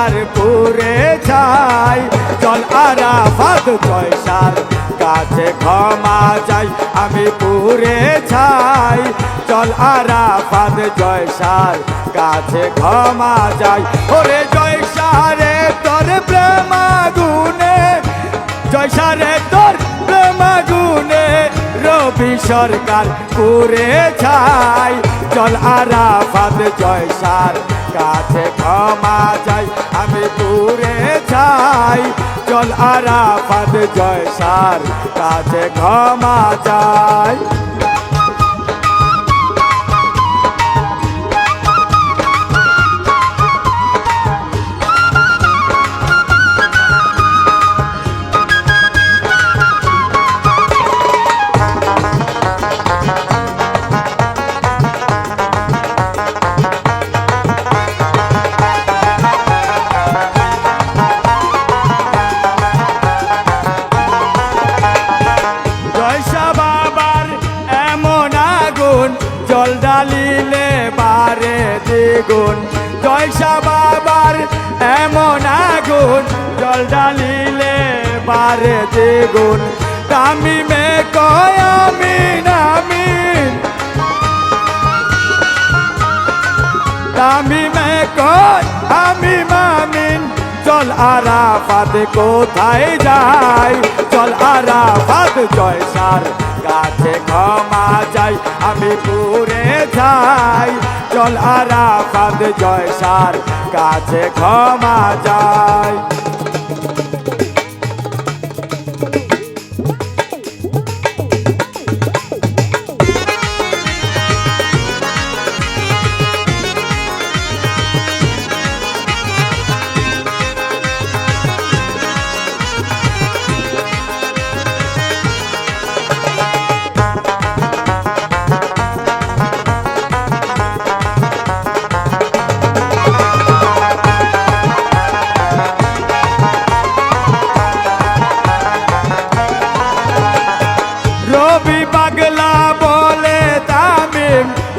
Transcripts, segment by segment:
সরকার পুরে ছাই চল আরাফাত জয়সার কাছে ক্ষমা চাই আমি পুরে ছাই চল আরাফাত জয়সার কাছে ক্ষমা চাই ওরে জয়সারে তোর প্রেমাগুনে জয়সারে তোর প্রেমাগুনে রবি সরকার পুরে ছাই চল আরাফাত জয়সার কাছে ক্ষমা চাই আমি পুরে ছাই চল আরাফাত জয়সার কাছে ক্ষমা চাই জল ডালিলে বারে দ্বিগুণ জয়সা বাবার এমন আগুন জল ডালিলে বারে দ্বিগুণ তামিমে কয় আমিন আমিন তামিমে কয় আমিন আমিন চল আরাফাত কোথায় যাই চল আরাফাত জয়সার কাছে ক্ষমা চাই আমি পুরে যাই চল আরাফাত জয়সার কাছে ক্ষমা চাই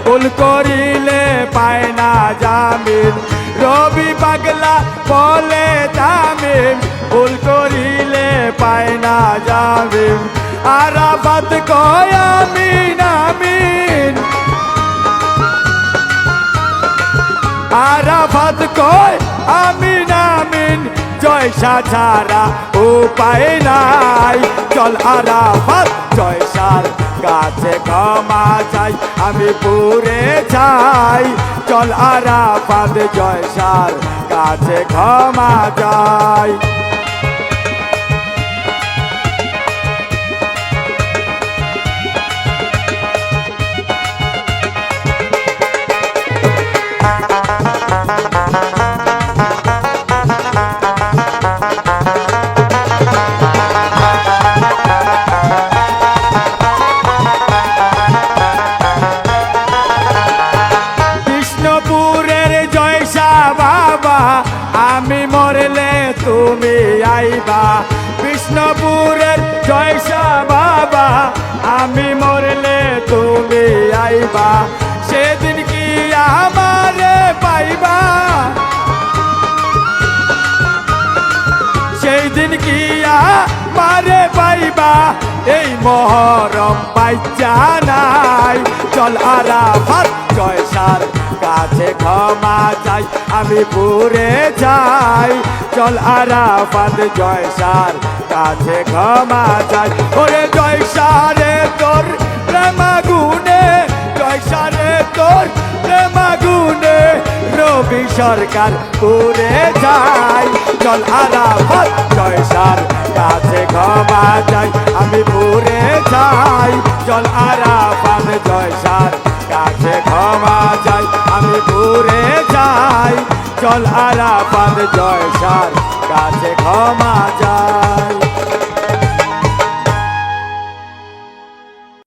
ভুল করিলে পায় না জামিন রবি পাগলা বলে তামিম ভুল করিলে পায় না জামিন আরাফাত কয় আমিন আমিন আরাফাত কয় আমিন আমিন জয়সা ছাড়া উপায় নাই চল আরাফাত জয়সার কাছে ক্ষমা চাই আমি পুরে চাই চল আরাফাত জয়সার কাছে ক্ষমা চাই আমি মরলে তুমি আইবা বিষ্ণুপুরের জয়সা বাবা আমি মরলে তুমি আইবা সেদিন কি আমারে পাইবা সেই দিন কি আমারে পাইবা এই মহরম বাচ্চা নাই চল আরাফাত জয়সার কাছে ক্ষমা চাই আমি পুরে যাই চল আরাফাত জয়সার কাছে ক্ষমা চাই ওরে জয়সারে তোর প্রেমাগুনে জয়সারে তোর প্রেমাগুনে রবি সরকার পুরে যাই চল আরাফাত জয়সার কাছে ক্ষমা চাই আমি পুরে যাই চল আরাফাত জয়সার কাছে ক্ষমা চাই আমি পুরে যাই চল আরাফাত জয়সার কাছে ক্ষমা চাই।